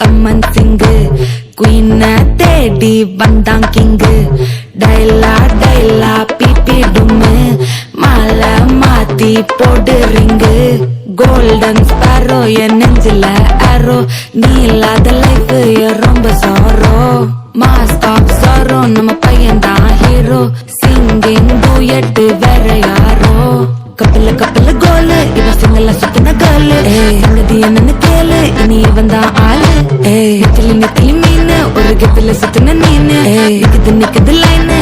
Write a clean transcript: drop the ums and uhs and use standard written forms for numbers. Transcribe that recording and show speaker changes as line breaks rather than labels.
கம்மன் சிங்கு குயின தேடி வந்தான் king டைலா டைலா BP டும்மு மாலை மாத்தி போடு ரிங்கு கோல்டன் ஸ்பாரோ என் நெஞ்சில ஆரோ நீ இல்லாத லைஃப் ரொம்ப சாரோ மாஸ்க் ஆஃப் சாரோ நம்ம பையன் தான் ஹீரோ சிங்கிங் டூயட் வேற யாரோ கப்பல கப்பல கோலு இவ சிங்கல சுத்தின கேளு சங்கதி என்னன்னு கேளு இனி இவன் தான் ஆளு நெத்திலி நெத்திலி மீன் ஒரு கெத்துல சுத்தின நீனு நிக்குது நிக்குது லைன்